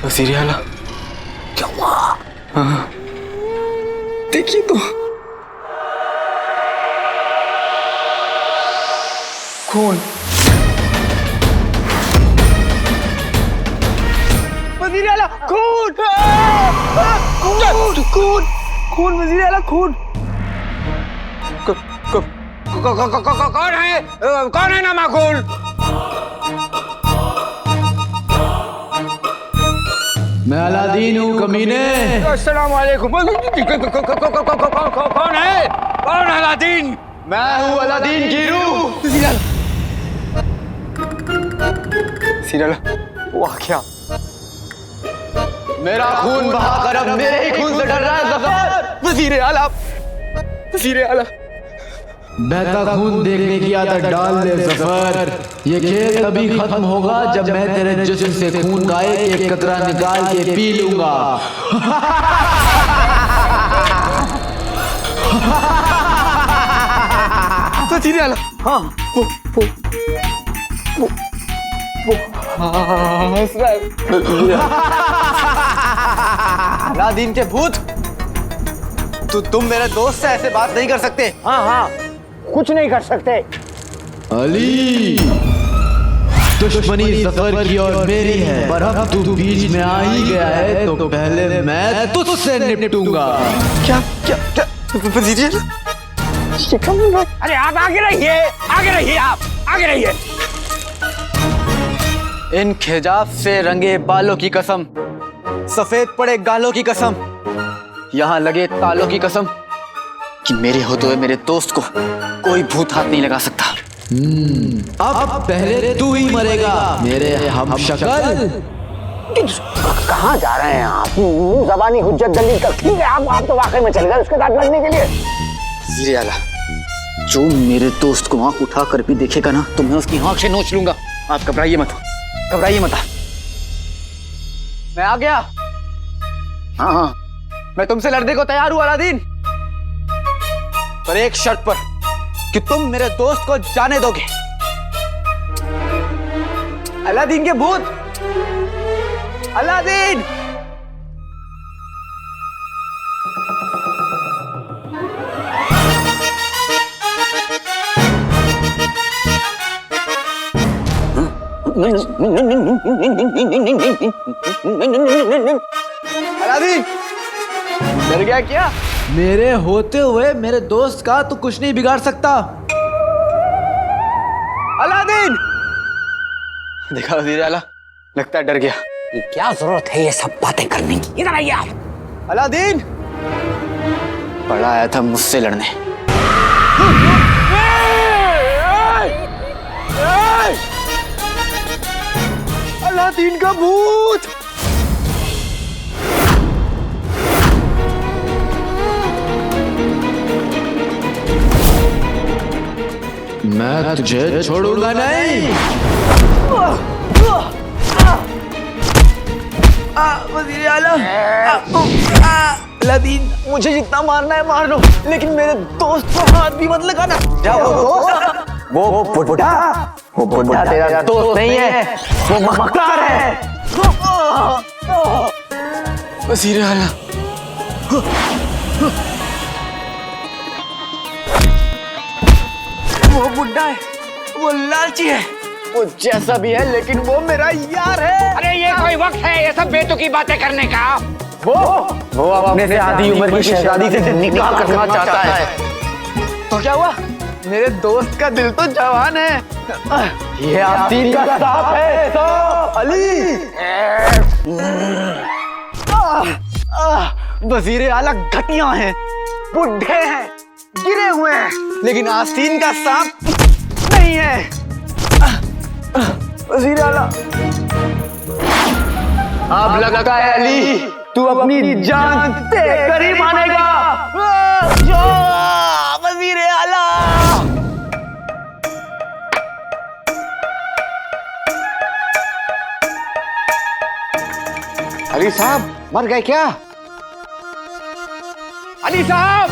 वज़ीर आला, क्या हुआ? हाँ देखिए तो, खून। वज़ीर आला, खून! खून! खून! खून! वज़ीर आला, खून! कौन है? कौन है नामाकूल? मैं अलादीन हूँ कमीने। अस्सलाम वालेकुम। कौन है? कौन है अलादीन? मैं हूँ अलादीन की रूह। वज़ीर आला, वो आ गया। मेरा खून बहाकर अब मेरे ही खून से डर रहा है ज़फ़र। वज़ीर आला, वज़ीर आला, बहता खून देखने की आदत डाल ले ज़फ़र। ये खेल तभी खत्म होगा जब मैं तेरे जिस्म से खून का एक कतरा निकाल के पी लूंगा। वज़ीर आला, हाँ हंस रहा है। अलादीन के भूत, तुम मेरे दोस्त से ऐसे बात नहीं कर सकते। हाँ हाँ, कुछ नहीं कर सकते। अली, दुश्मनी ज़फ़र की और मेरी है, पर अब तू बीच में आ ही गया है तो पहले मैं तुझसे निपटूंगा। क्या क्या क्या वज़ीर आला, ये क्या बोल रहा है? अरे आप आगे रहिए, आगे रहिए, आप आगे रहिए। इन खिजाफ से रंगे बालों की कसम, सफेद पड़े गालों की कसम, यहाँ लगे तालों की कसम कि मेरे होते हुए मेरे दोस्त को कोई भूत हाथ नहीं लगा सकता। अब पहले तू ही मरेगा मेरे हमशक्ल। कहाँ जा रहे हैं आप? ज़बानी हुज्जत दलील कर, ठीक है आप तो वाकई में चले गए उसके साथ लड़ने के लिए। वज़ीर आला, जो मेरे दोस्त को आंख उठा कर भी देखेगा ना तो मैं उसकी आंख से नोच लूंगा। आप घबराइए मत, घबराइए मत। मैं आ गया। हाँ हाँ, मैं तुमसे लड़ने को तैयार हूँ अलादीन, पर एक शर्त पर, कि तुम मेरे दोस्त को जाने दोगे। अलादीन के भूत, अलादीन! अलादीन, डर गया क्या? मेरे होते हुए मेरे दोस्त का तू कुछ नहीं बिगाड़ सकता। अलादीन! देखा वज़ीर आला, लगता है डर गया। क्या जरूरत है ये सब बातें करने की? इधर आइए आप। अलादीन पड़ा आया था मुझसे लड़ने। अलादीन का भूत! मैं तुझे छोड़ूंगा नहीं। वज़ीर आला, अलादीन, मुझे जितना मारना है मार लो, लेकिन मेरे दोस्त को हाथ भी मत लगाना। वो बुढ़ा तेरा दोस्त नहीं है, वो मक्कार है। वज़ीर आला, वो बुढ़ा है, वो लालची है, वो जैसा भी है लेकिन वो मेरा यार है। अरे ये कोई वक्त है ये सब बेतुकी बातें करने का? वो अपने से आधी उम्र की शहजादी से निकाह करना चाहता है। तो क्या हुआ? मेरे दोस्त का दिल तो जवान है। ये आस्तीन का सांप है तो अली। वज़ीर आला घटिया हैं, बुढ़े हैं, गिरे हुए हैं, लेकिन आस्तीन का सांप नहीं है। वज़ीर आला, अब लगता है अली तू अपनी जान देकर ही मानेगा। वज़ीर आला, अली साहब मर गए क्या? अली साहब!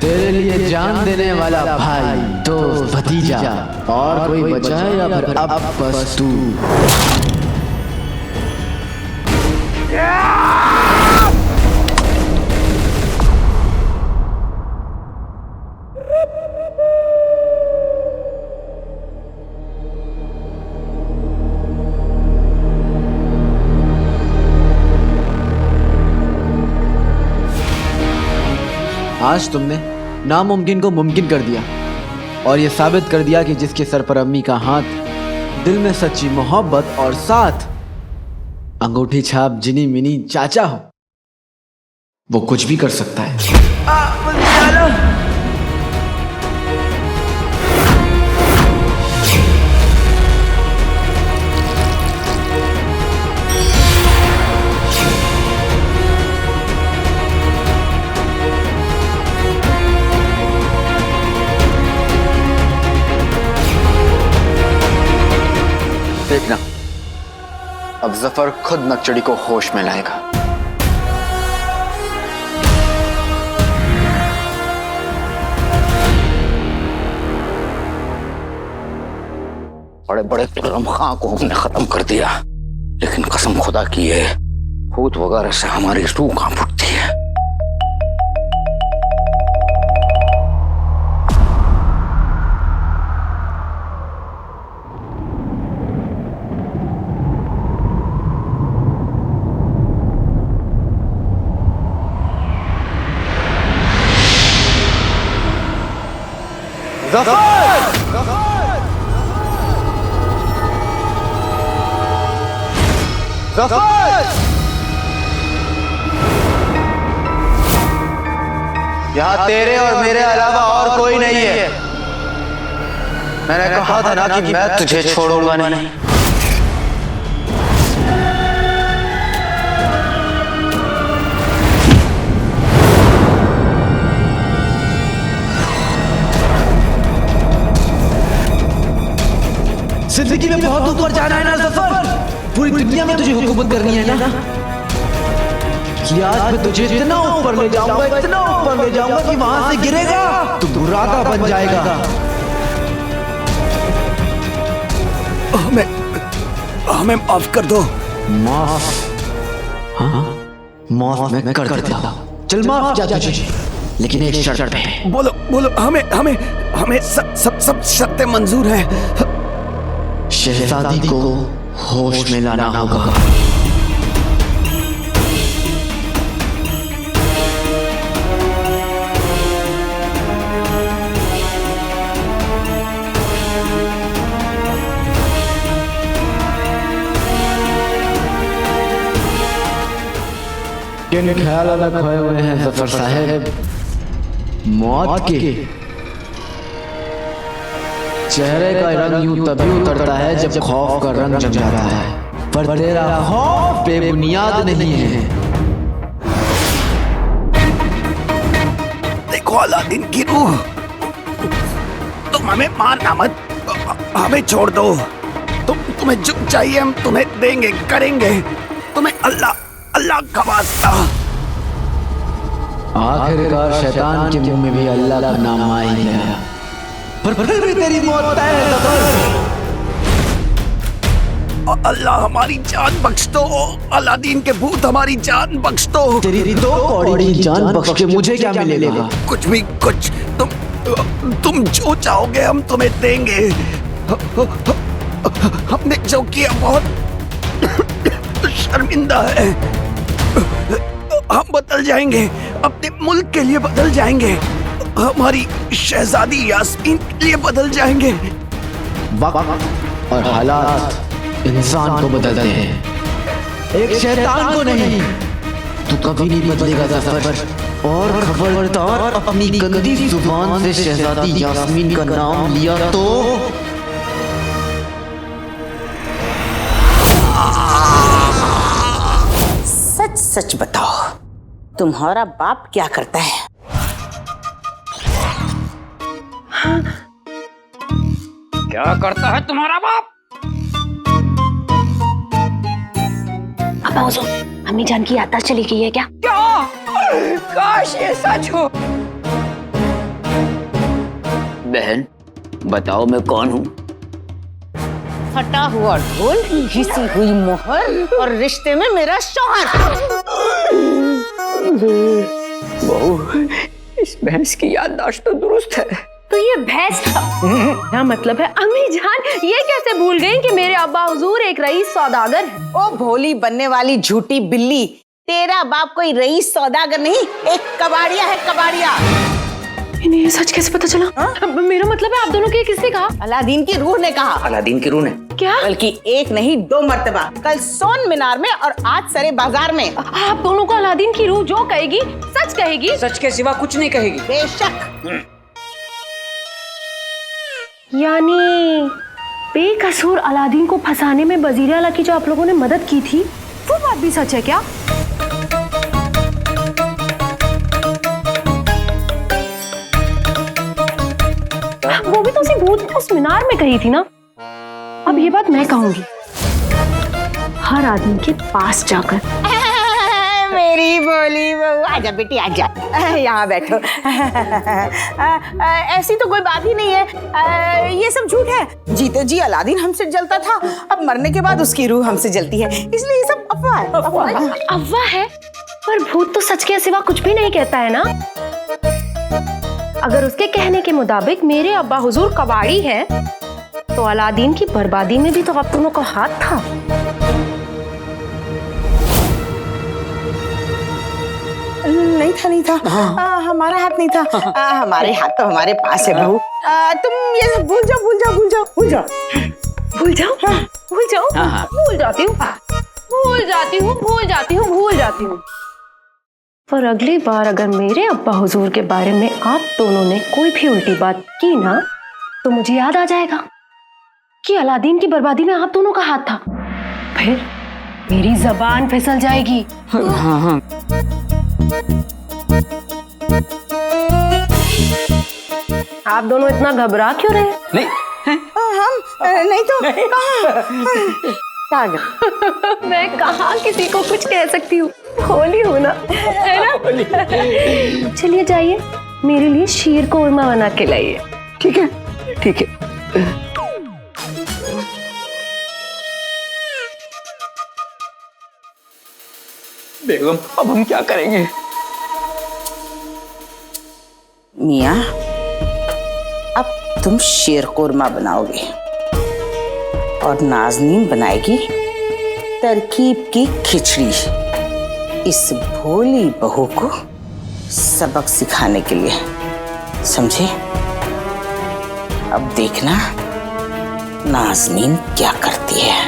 तेरे लिए जान देने वाला भाई, दोस्त, भतीजा, और कोई बचा है या फिर अब बस तू? आज तुमने नामुमकिन को मुमकिन कर दिया और ये साबित कर दिया कि जिसके सर पर अम्मी का हाथ, दिल में सच्ची मोहब्बत और साथ अंगूठी छाप जिनी मिनी चाचा हो, वो कुछ भी कर सकता है। देखना, अब जफर खुद नक्चड़ी को होश में लाएगा। बड़े बड़े तुलमखां को हमने खत्म कर दिया, लेकिन कसम खुदा की है, भूत वगैरह से हमारी रूह कांप उठती है। यहाँ तेरे और मेरे अलावा और कोई नहीं है। मैंने कहा था ना कि मैं तुझे छोड़ूंगा नहीं। जिंदगी में बहुत ऊपर जाना है ना जफर, पूरी दुनिया में तुझे हुकूमत करनी है ना, कि आज मैं तुझे इतना ऊपर ले जाऊंगा, इतना ऊपर ले जाऊंगा कि वहां से गिरेगा तो बुरादा बन जाएगा। हमें माफ कर दो। माफ? हाँ, माफ मैं कर देता हूँ। चल माफ जा तुझे, लेकिन एक शर्त पे। बोलो बोलो, हमें सब शर्तें मंजूर है। शहजादी को होश में लाना होगा। किन ख्यालों में खोए हुए हैं जफर साहब? मौत के चेहरे का रंग यूं तभी उतरता है जब खौफ का रंग जम जाता है, पर तेरा खौफ बेबुनियाद नहीं है। देखो अलादीन की रूह, तुम हमें मारना मत, हमें छोड़ दो। तुम्हें जो चाहिए हम तुम्हें देंगे, करेंगे। तुम्हें अल्लाह का वास्ता। आखिरकार शैतान के मुंह में भी अल्लाह का नाम आ ही गया, पर फिर भी तेरी मौत तय है जफर। अल्लाह हमारी जान बख्श दो, अलादीन के भूत हमारी जान बख्श दो। तेरी दो कौड़ी जान बख्श के मुझे क्या मिलेगा? कुछ भी कुछ, तुम जो चाहोगे हम तुम्हें देंगे। हमने जो किया बहुत शर्मिंदा है। हम बदल जाएंगे, अपने मुल्क के लिए बदल जाएंगे, हमारी शहजादी यास्मीन के लिए बदल जाएंगे। वक्त और हालात इंसान को बदलते हैं, एक शैतान को नहीं। तू कभी नहीं बदलेगा जफर। और खबरदार अपनी गंदी जुबान से शहजादी यास्मीन का नाम लिया तो सच सच बताओ, तुम्हारा बाप क्या करता है? क्या करता है तुम्हारा बाप? अब हुजूर, अम्मी जान की याददाश्त चली गई है क्या? क्या? काश ये सच हो। बहन बताओ मैं कौन हूँ? फटा हुआ ढोल, घिसी हुई मोहर और रिश्ते में मेरा शौहर। बहू, इस भैंस की याददाश्त तो दुरुस्त है। तो ये भैंस था, क्या मतलब है? अम्मी जान ये कैसे भूल गई कि मेरे अब्बा हुजूर एक रईस सौदागर है? ओ भोली बनने वाली झूठी बिल्ली, तेरा बाप कोई रईस सौदागर नहीं, एक कबाड़िया है, कबाड़िया। इन्हें ये सच कैसे पता चला? मेरा मतलब है आप दोनों के किसने कहा? अलादीन की रूह ने कहा। अलादीन की रूह ने? क्या? बल्कि एक नहीं 2 मर्तबा, कल सोन मीनार में और आज सरे बाजार में। आप दोनों को अलादीन की रूह जो कहेगी सच कहेगी? सच के सिवा कुछ नहीं कहेगी। बेशक। यानी बेकसूर अलादीन को फंसाने में वजीर आला की जो आप लोगों ने मदद की थी वो बात भी सच है क्या? वो भी तो उसी भूत उस मीनार में कही थी ना। अब ये बात मैं कहूंगी हर आदमी के पास जाकर। मेरी बोली बहू, आजा बेटी आजा, यहाँ बैठो। ऐसी तो कोई बात ही नहीं है, ये सब झूठ है। जीते जी अलादीन हमसे जलता था, अब मरने के बाद उसकी रूह हमसे जलती है, इसलिए ये सब अफवाह है। अफवाह है, पर भूत तो सच के सिवा कुछ भी नहीं कहता है ना। अगर उसके कहने के मुताबिक मेरे अब्बा हुजूर कबाड़ी है, तो अलादीन की बर्बादी में भी तो आप दोनों का हाथ था। नहीं था। हमारा हाथ नहीं था। हमारे हाथ तो हमारे पास है बहू। तुम ये सब भूल जाओ। भूल जाती हूँ। पर अगली बार अगर मेरे अब्बा हुजूर के बारे में आप दोनों ने कोई भी उल्टी बात की ना, तो मुझे याद आ जाएगा कि अलादीन की बर्बादी में आप दोनों का हाथ था। फिर मेरी जबान फिसल जाएगी। हाँ। आप दोनों इतना घबरा क्यों रहे? नहीं, हम नहीं तो कहाँ? मैं कहाँ किसी को कुछ कह सकती हूँ, होली हूँ ना, है ना? चलिए जाइए, मेरे लिए शीर कोरमा बना के लाइए। ठीक है। बेगम, अब हम क्या करेंगे? मियाँ, अब तुम शीर कोरमा बनाओगे और नाज़नीन बनाएगी तरकीब की खिचड़ी, इस भोली बहू को सबक सिखाने के लिए, समझे? अब देखना नाज़नीन क्या करती है।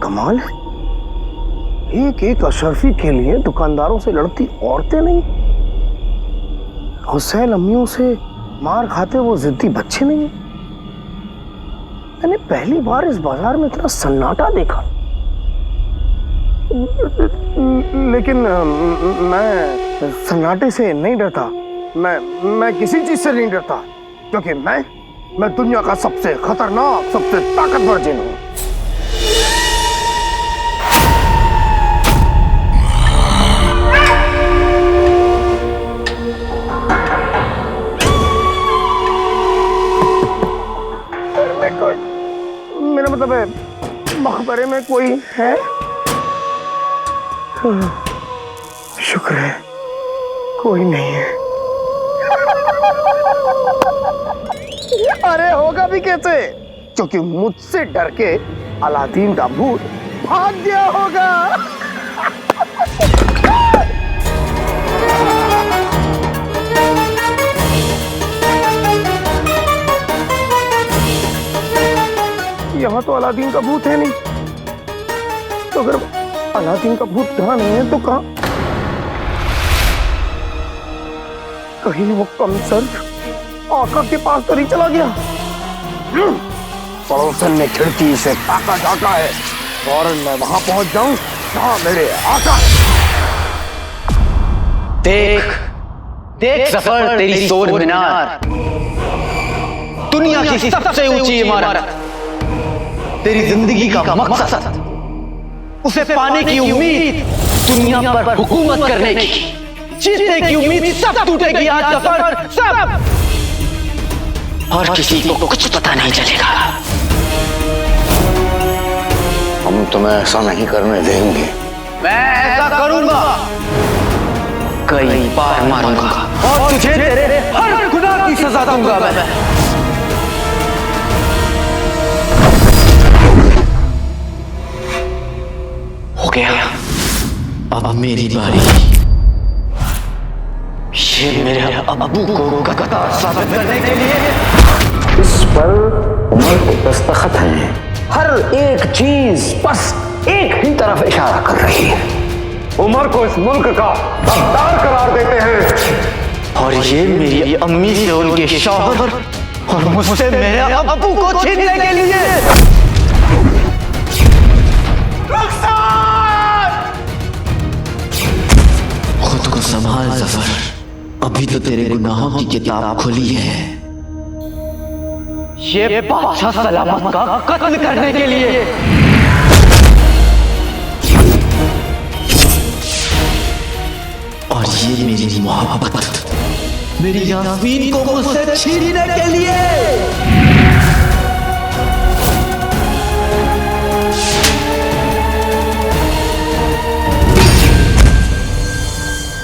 कमाल है, एक अशरफी के लिए दुकानदारों से लड़ती औरतें नहीं, हुसैन अम्मियों से मार खाते वो जिद्दी बच्चे नहीं। मैंने पहली बार इस बाजार में इतना सन्नाटा देखा। लेकिन मैं सन्नाटे से नहीं डरता, मैं किसी चीज से नहीं डरता, क्योंकि मैं दुनिया का सबसे खतरनाक, सबसे ताकतवर जिन हूं। मेरा मतलब है मकबरे में कोई है? शुक्र है कोई नहीं है। अरे होगा भी कैसे, क्योंकि मुझसे डर के अलादीन का भूत भाग गया होगा। यहाँ तो अलादीन का भूत है नहीं, तो अगर अलादीन का भूत यहाँ नहीं है तो कहाँ? कहीं वो कमसर आका के पास तो नहीं चला गया? पड़ोसन ने खिड़की से ताका झाका है और मैं वहां पहुंच जाऊं जहां मेरे आका। देख सफर तेरी सोर मीनार, दुनिया की सबसे ऊंची इमारत, तेरी जिंदगी का मकसद, उसे पाने की उम्मीद, दुनिया पर हुकूमत करने की, जीतने की उम्मीद सब टूटेगी आज जफर, सब। और किसी को कुछ पता नहीं चलेगा। हम तुम्हें ऐसा नहीं करने देंगे। मैं ऐसा करूंगा, कई बार मारूंगा और तुझे तेरे हर गुनाह की सजा दूंगा मैं। हो गया, अब मेरी बारी। ये मेरे अब्बू को गद्दार साबित करने के लिए इस पर उमर के दस्तखत हैं। हर एक चीज बस एक ही तरफ इशारा कर रही है। उमर को इस मुल्क का गद्दार करार देते हैं। और ये मेरी अम्मी से उनके शौहर और मुझसे मेरे अब्बू को छीनने के लिए। खुद को संभाल जफर, अभी तो तेरे गुनाहों की किताब खुली है। ये बादशाह सलामत का कत्ल करने के लिए। और ये मेरी मोहब्बत, मेरी यास्मीन को मुझसे छीनने के लिए।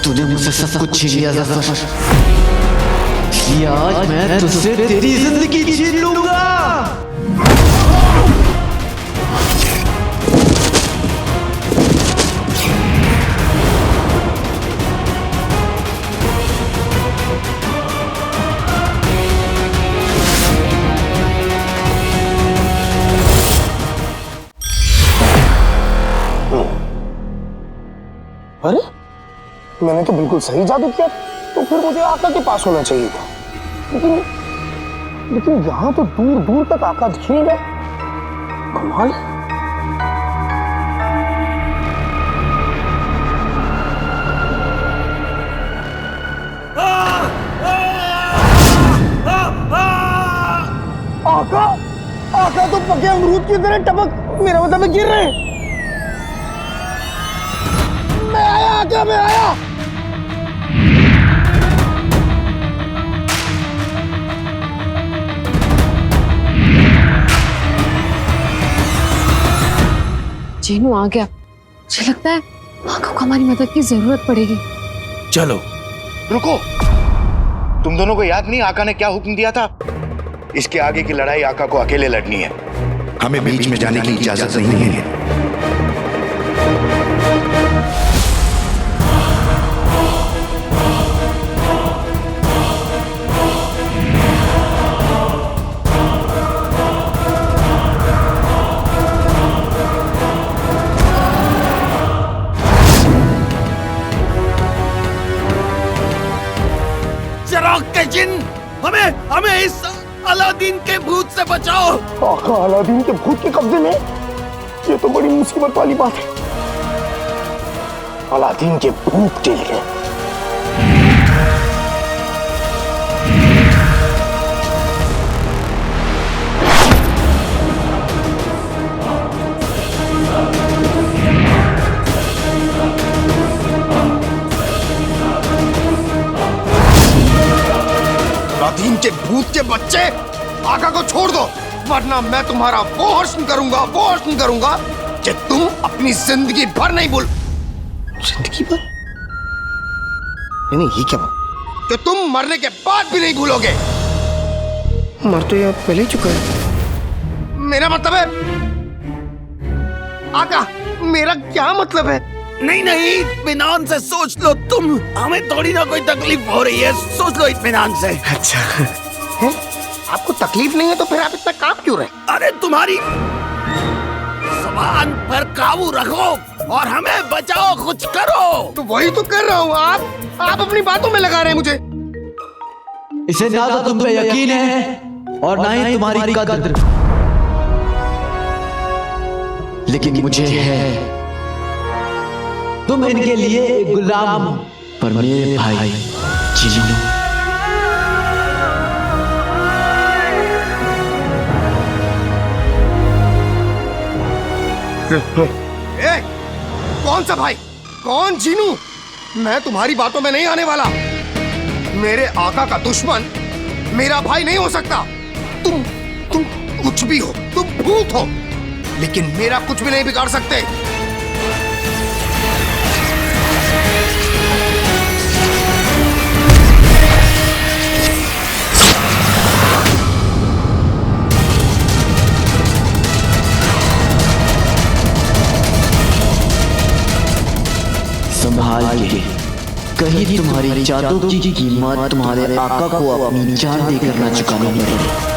तूने मुझसे सब कुछ छीन लिया जफर, इसलिए आज मैं तुझसे तेरी जिंदगी छीन लूंगा। अरे मैंने तो बिल्कुल सही जादू किया, तो फिर मुझे आका के पास होना चाहिए था। लेकिन यहाँ तो दूर दूर तक आका दिख नहीं रहा। कमाल। आका, आका तो पके अमरूद की तरह टपक मेरे मतलब में गिर रहे हैं। मैं आया आका, मैं आया। जेनू आ गया। मुझे लगता है आका को हमारी मदद की जरूरत पड़ेगी। चलो रुको, तुम दोनों को याद नहीं आका ने क्या हुक्म दिया था? इसके आगे की लड़ाई आका को अकेले लड़नी है, हमें बीच में जाने की इजाजत नहीं है। चिराग के जिन, हमें इस अलादीन के भूत से बचाओ। आका अलादीन के भूत के कब्जे में? ये तो बड़ी मुसीबत वाली बात है। अलादीन के भूत के लिए अलादीन के भूत के बच्चे, आका को छोड़ दो, वरना मैं तुम्हारा वो हश्र करूंगा कि तुम अपनी जिंदगी भर नहीं भूल। जिंदगी भर? नहीं, ये क्या बात? कि तुम मरने के बाद भी नहीं भूलोगे। मर तो यार पहले ही चुका है। मेरा मतलब है आका, मेरा क्या मतलब है? नहीं, इत्मीनान से सोच लो तुम, हमें थोड़ी ना कोई तकलीफ हो रही है, सोच लो इत्मीनान से। अच्छा है? आपको तकलीफ नहीं है तो फिर आप इतना काम क्यों रहे? अरे तुम्हारी जुबान पर काबू रखो और हमें बचाओ, कुछ करो। तो वही तो कर रहा हूँ। आप अपनी बातों में लगा रहे हैं मुझे। इसे ना तो तुम पे यकीन है और ना ही तुम्हारी कद्र, लेकिन मुझे है। तुम इनके लिए एक गुलाम, पर मेरे भाई जिन्नू। ए, कौन सा भाई? कौन जीनू? मैं तुम्हारी बातों में नहीं आने वाला। मेरे आका का दुश्मन मेरा भाई नहीं हो सकता। तुम कुछ भी हो, तुम भूत हो, लेकिन मेरा कुछ भी नहीं बिगाड़ सकते। संभाल के, कहीं तुम्हारी जादू की कीमत तुम्हारे आका को अपनी जान देकर न चुकानी पड़े।